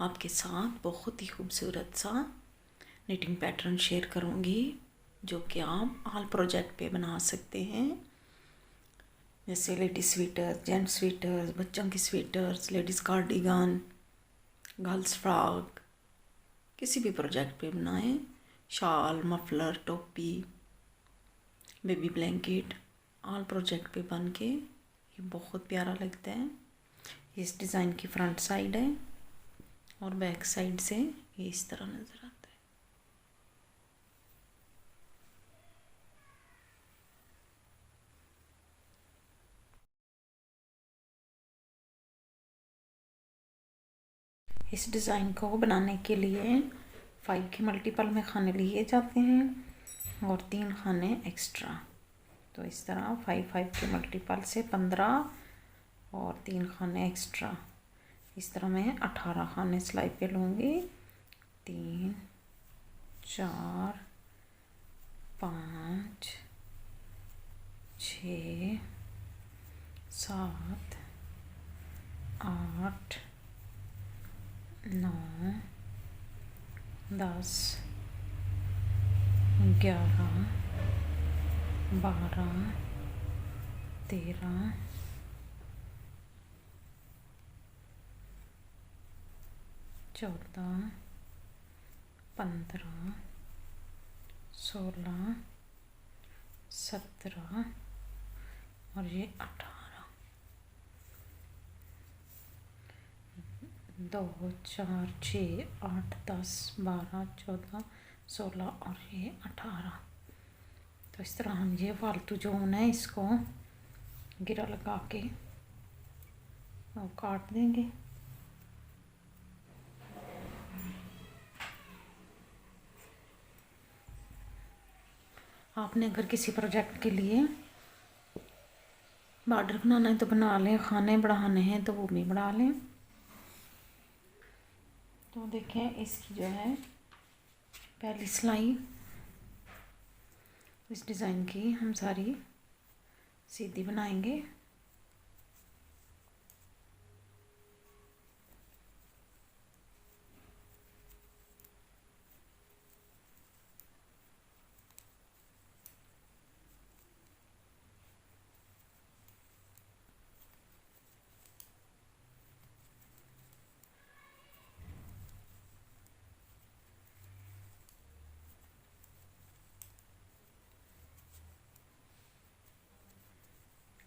आपके साथ बहुत ही खूबसूरत सा निटिंग पैटर्न शेयर करूँगी जो कि आप ऑल प्रोजेक्ट पे बना सकते हैं। जैसे लेडीज स्वेटर, जेंट्स स्वेटर्स, बच्चों की sweaters, ladies cardigan, girls frock, किसी भी प्रोजेक्ट पे बनाएं। शॉल, मफलर, टोपी, बेबी ब्लैंकेट, ऑल प्रोजेक्ट पे बन के ये बहुत प्यारा लगता है। इस डिज़ाइन की फ्रंट साइड है और बैक साइड से ये इस तरह नज़र आता है। इस डिज़ाइन को बनाने के लिए 5 के मल्टीपल में खाने लिए जाते हैं और 3 खाने एक्स्ट्रा। तो इस तरह 5 के मल्टीपल से 15 और 3 खाने एक्स्ट्रा। इस तरह मैं 18 खाने सिलाई पे लूँगी। 3, 4, 5, 6, 7, 8, 9, 10, 11, 12, 13, 14, 15, 16, 17 और ये 18। 2, 4, 6, 8, 10, 12, 14, 16 और ये 18। तो इस तरह हम ये फालतू जो ऊन है इसको गिरा लगा के और काट देंगे। आपने अगर किसी प्रोजेक्ट के लिए बॉर्डर बनाना है तो बना लें, खाने बढ़ाने हैं तो वो भी बढ़ा लें। तो देखें इसकी जो है पहली सिलाई इस डिज़ाइन की हम सारी सीधी बनाएंगे।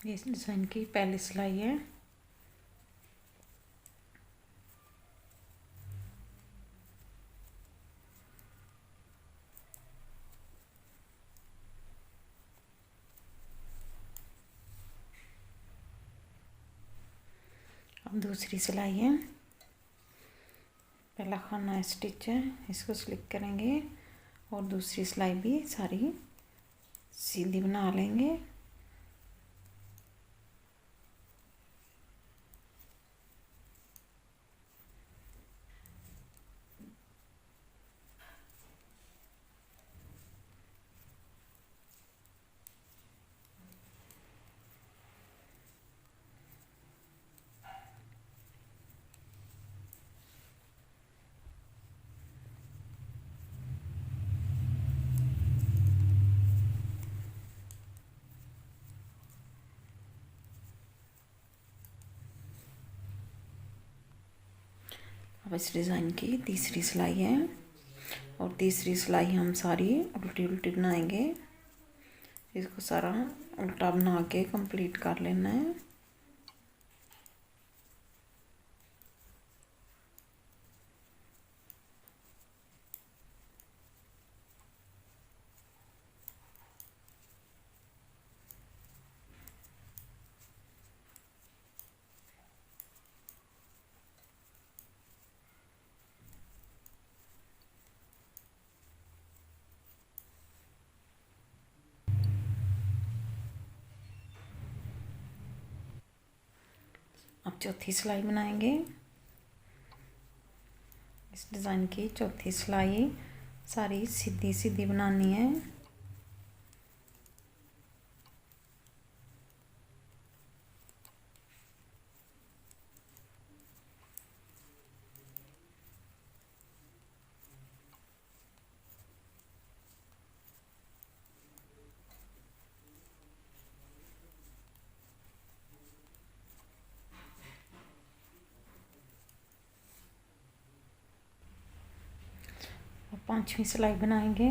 ये इस डिज़ाइन की पहली सिलाई है। अब दूसरी सिलाई है। पहला खाना स्टिच है, इसको स्लिप करेंगे और दूसरी सिलाई भी सारी सीधी बना लेंगे। अब इस डिज़ाइन की तीसरी सिलाई है और तीसरी सिलाई हम सारी उल्टी उल्टी बनाएंगे। इसको सारा उल्टा बना के कंप्लीट कर लेना है। अब चौथी सिलाई बनाएंगे। इस डिज़ाइन की चौथी सिलाई सारी सीधी सीधी बनानी है। 5वीं सिलाई बनाएंगे।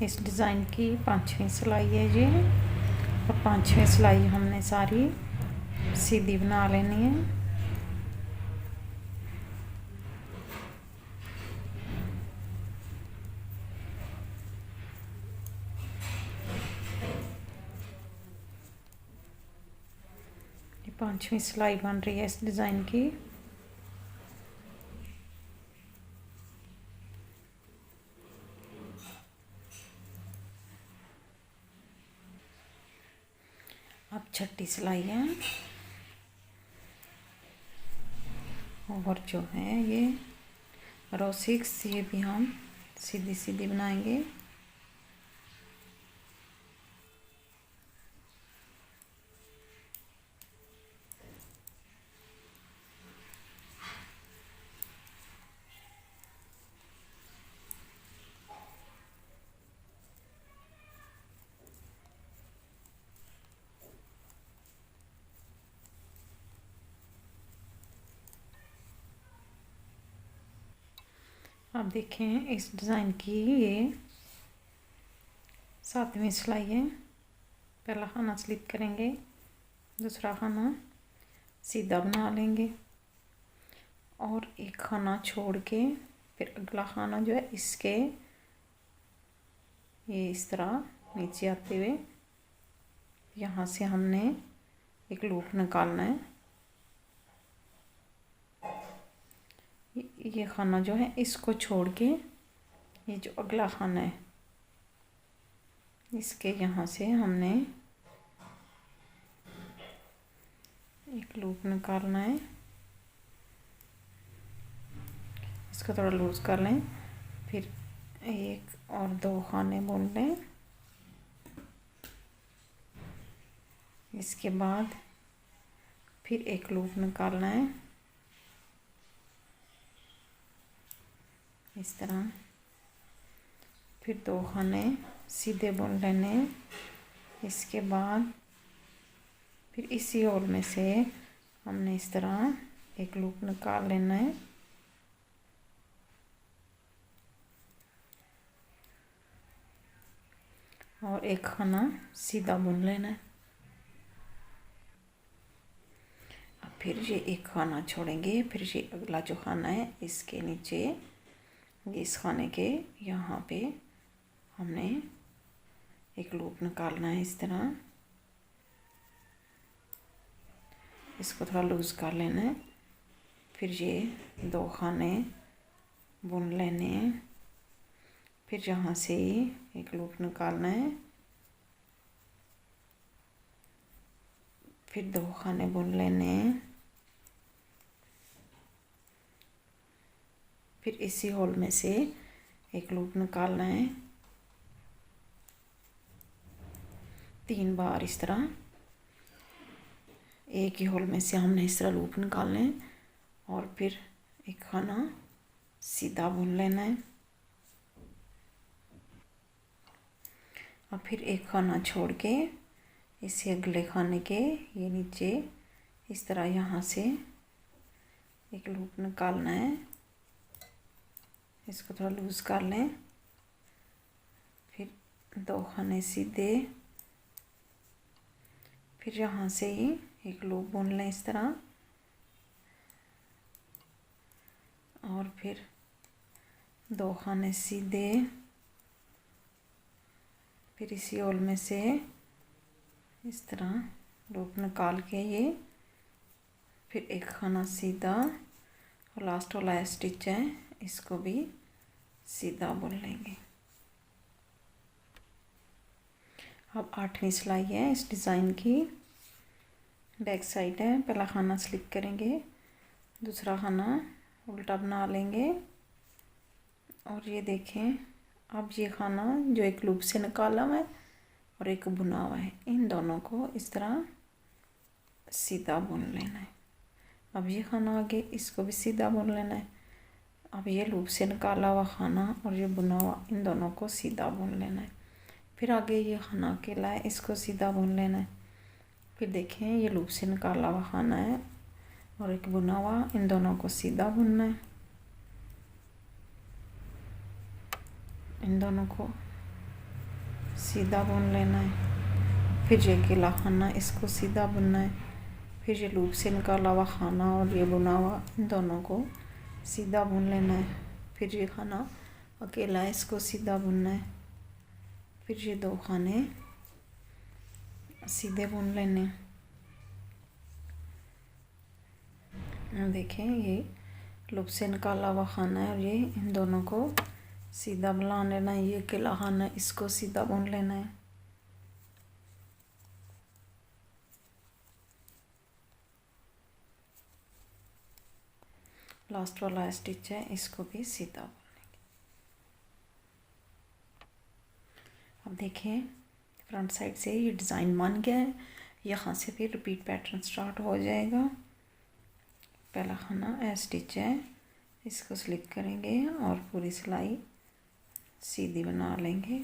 इस डिज़ाइन की 5वीं सिलाई है ये, और 5वीं सिलाई हमने सारी सीधी बना लेनी है। ये 5वीं सिलाई बन रही है इस डिज़ाइन की। अब 6ठी सिलाई है, और जो है ये रो 6, ये भी हम सीधी सीधी बनाएंगे। आप देखें इस डिज़ाइन की ये 7वीं सिलाई है। पहला खाना स्लिप करेंगे, दूसरा खाना सीधा बना लेंगे, और एक खाना छोड़ के फिर अगला खाना जो है इसके ये इस तरह नीचे आते हुए यहाँ से हमने एक लूप निकालना है। ये खाना जो है इसको छोड़ के ये जो अगला खाना है इसके यहाँ से हमने एक लूप निकालना है। इसको थोड़ा लूज कर लें, फिर 1 और 2 खाने बुन लें। इसके बाद फिर एक लूप निकालना है इस तरह, फिर 2 खाने सीधे बुन लेने। इसके बाद फिर इसी होल में से हमने इस तरह एक लूप निकाल लेना है, और एक खाना सीधा बुन लेना है। अब फिर ये एक खाना छोड़ेंगे, फिर ये अगला जो खाना है इसके नीचे इस खाने के यहाँ पे हमने एक लूप निकालना है इस तरह। इसको थोड़ा लूज कर लेना है, फिर ये 2 खाने बुन लेने हैं, फिर यहाँ से एक लूप निकालना है, फिर 2 खाने बुन लेने हैं, फिर इसी होल में से एक लूप निकालना है 3 बार इस तरह। एक ही होल में से हमने इस तरह लूप निकालने हैं, और फिर एक खाना सीधा बुन लेना है। अब फिर एक खाना छोड़ के इसे अगले खाने के ये नीचे इस तरह यहाँ से एक लूप निकालना है। इसको थोड़ा लूज कर लें, फिर 2 खाने सीधे, फिर यहाँ से ही एक लूप बुन लें इस तरह, और फिर 2 खाने सीधे, फिर इसी होल में से इस तरह लूप निकाल के ये फिर एक खाना सीधा, और लास्ट वाला स्टिच है इसको भी सीधा बुन लेंगे। अब 8वीं सिलाई है इस डिज़ाइन की, बैक साइड है। पहला खाना स्लिप करेंगे, दूसरा खाना उल्टा बना लेंगे, और ये देखें अब ये खाना जो एक लूप से निकाला हुआ है और एक बुना हुआ है, इन दोनों को इस तरह सीधा बुन लेना है। अब ये खाना आगे इसको भी सीधा बुन लेना है। अब ये लूप से निकाला हुआ खाना और ये बुना हुआ इन दोनों को सीधा बुन लेना है। फिर आगे ये खाना अकेला है, इसको सीधा बुन लेना है। फिर देखें ये लूप से निकाला हुआ खाना है और एक बुना हुआ, इन दोनों को सीधा बुनना है। इन दोनों को सीधा बुन लेना है। फिर ये अकेला खाना, इसको सीधा बुनना है। फिर ये लूप से निकाला हुआ खाना और ये बुना हुआ, इन दोनों को सीधा बुन लेना है। फिर ये खाना अकेला है, इसको सीधा बुनना है। फिर ये दो खाने सीधे बुन लेने। देखें, ये लूप से निकाला हुआ खाना है और ये इन दोनों को सीधा बुला लेना है। ये अकेला खाना है, इसको सीधा बुन लेना है। लास्ट वाला स्टिच है, इसको भी सीधा बुन लेंगे। अब देखें, फ्रंट साइड से ये डिज़ाइन बन गया है। यहाँ से फिर रिपीट पैटर्न स्टार्ट हो जाएगा। पहला खाना स्टिच है, इसको स्लिप करेंगे और पूरी सिलाई सीधी बना लेंगे।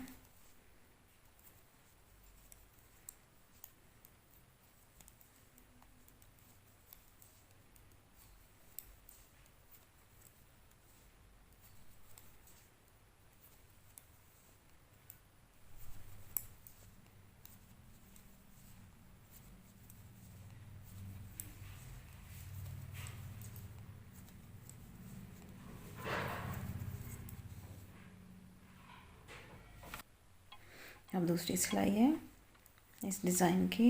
अब दूसरी सिलाई है, इस डिज़ाइन की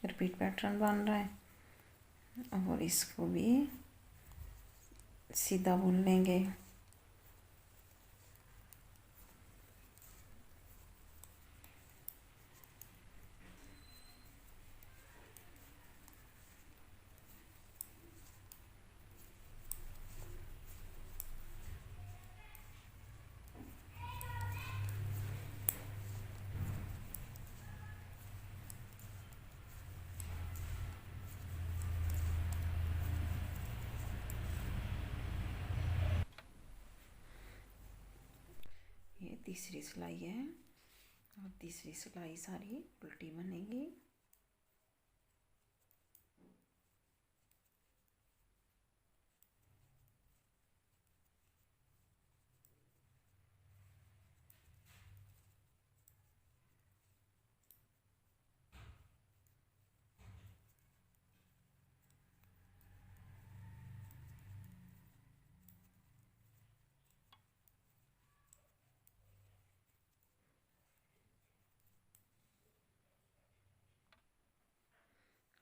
रिपीट पैटर्न बन रहा है और इसको भी सीधा बुन लेंगे। ये तीसरी सिलाई है और तीसरी सिलाई सारी उल्टी बनेगी।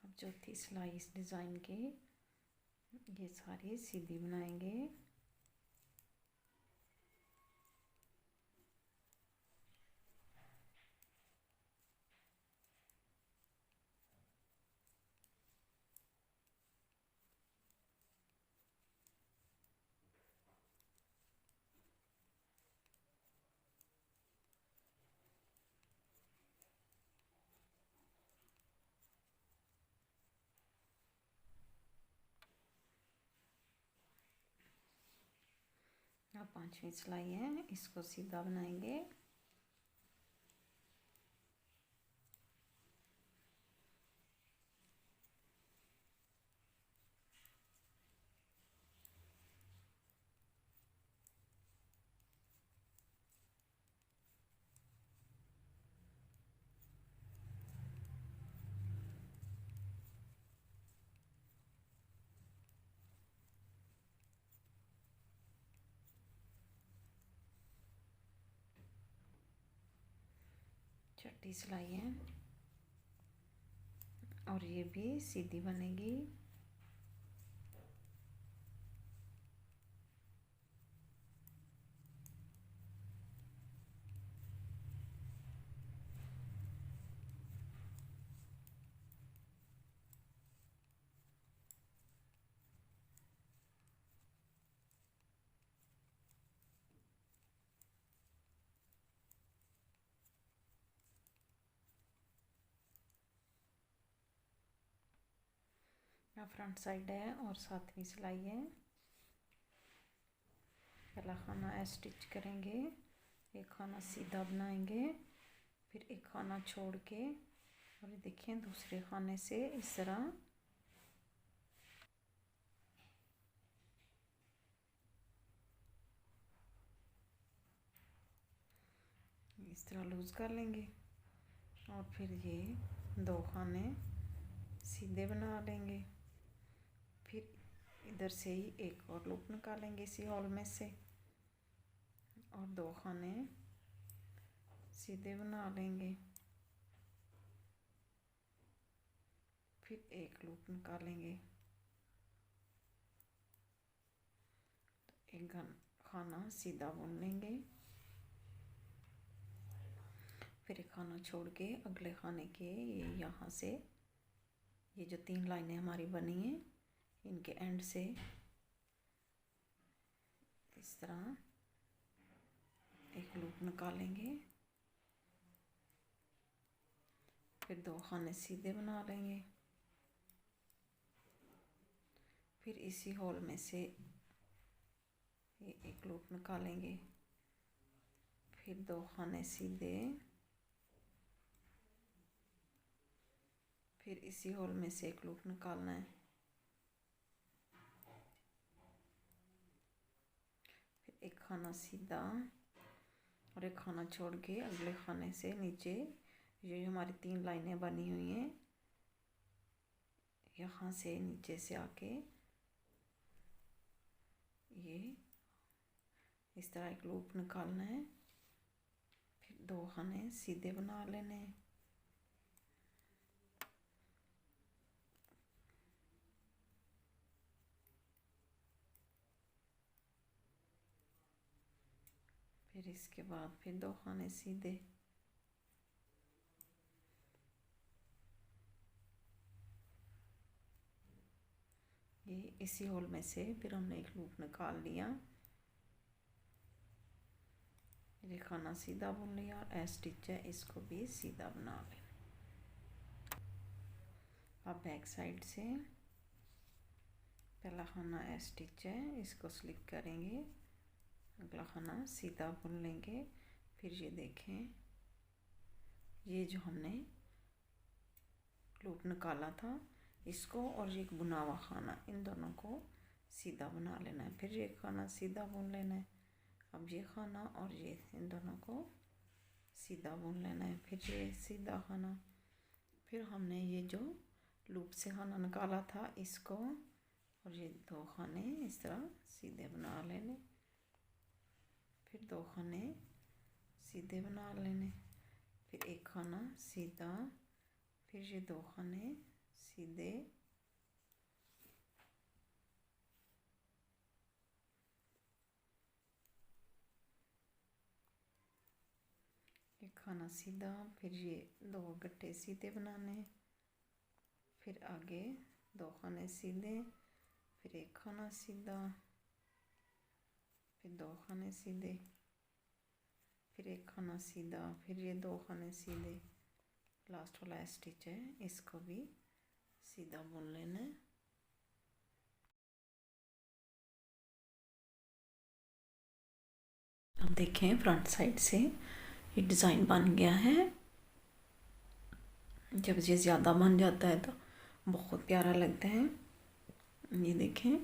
अब चौथी सिलाई इस डिज़ाइन के, ये सारी सीधी बनाएंगे। अब पांचवी सिलाई है, इसको सीधा बनाएंगे। छठी सिलाई है और ये भी सीधी बनेगी। यहाँ फ्रंट साइड है और सातवीं सिलाई है। पहला खाना स्टिच करेंगे, एक खाना सीधा बनाएंगे, फिर एक खाना छोड़ के, और देखिए दूसरे खाने से इस तरह इस तरह लूज़ कर लेंगे और फिर ये 2 खाने सीधे बना लेंगे। फिर इधर से ही एक और लूप निकालेंगे इसी हॉल में से और 2 खाने सीधे बना लेंगे। फिर एक लूप निकालेंगे, तो एक खाना सीधा बुन लेंगे। फिर एक खाना छोड़ के अगले खाने के ये यहाँ से ये जो 3 लाइनें हमारी बनी हैं इनके एंड से इस तरह एक लूप निकालेंगे। फिर 2 खाने सीधे बना लेंगे। फिर इसी होल में से ये एक लूप निकालेंगे। फिर 2 खाने सीधे, फिर इसी होल में से एक लूप निकालना है। फिर एक खाना सीधा और एक खाना छोड़ के अगले खाने से नीचे ये हमारी 3 लाइनें बनी हुई हैं यहाँ से नीचे से आके ये इस तरह एक लूप निकालना है। फिर 2 खाने सीधे बना लेने हैं। फिर इसके बाद फिर 2 खाने सीधे, ये इसी होल में से फिर हमने एक लूप निकाल लिया। ये खाना सीधा बुन लिया और स्टिच है इसको भी सीधा बना लेना। अब बैक साइड से पहला खाना स्टिच है इसको स्लिप करेंगे, अगला खाना सीधा बुन लेंगे। फिर ये देखें ये जो हमने लूप निकाला था इसको और ये एक बुना हुआ खाना इन दोनों को सीधा बना लेना है। फिर ये खाना सीधा बुन लेना है। अब ये खाना और ये इन दोनों को सीधा बुन लेना है। फिर ये सीधा खाना, फिर हमने ये जो लूप से खाना निकाला था इसको और ये 2 खाने इस तरह सीधे बना लेने। फिर 2 खाने सीधे बना लेने। फिर एक खाना सीधा, फिर ये 2 खाने सीधे, एक खाना सीधा, फिर ये 2 गट्टे सीधे बनाने। फिर आगे 2 खाने सीधे, फिर एक खाना सीधा, फिर 2 खाने सीधे, फिर एक खाना सीधा, फिर ये 2 खाने सीधे। लास्ट वाला स्टिच है इसको भी सीधा बुन लेना है। अब देखें फ्रंट साइड से ये डिज़ाइन बन गया है। जब ये ज़्यादा बन जाता है तो बहुत प्यारा लगता है। ये देखें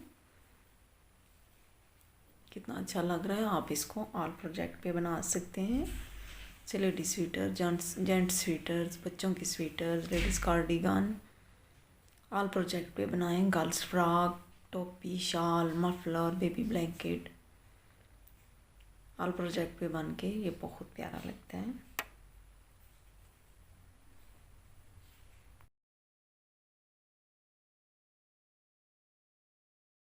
कितना अच्छा लग रहा है। आप इसको ऑल प्रोजेक्ट पे बना सकते हैं। जैसे लेडीज स्वेटर, जेंट्स स्वेटर्स, बच्चों की sweaters, ladies cardigan, all project पे बनाएं। गर्ल्स फ्रॉक, टोपी, शाल, muffler, baby blanket, all project पे बन के ये बहुत प्यारा लगता है।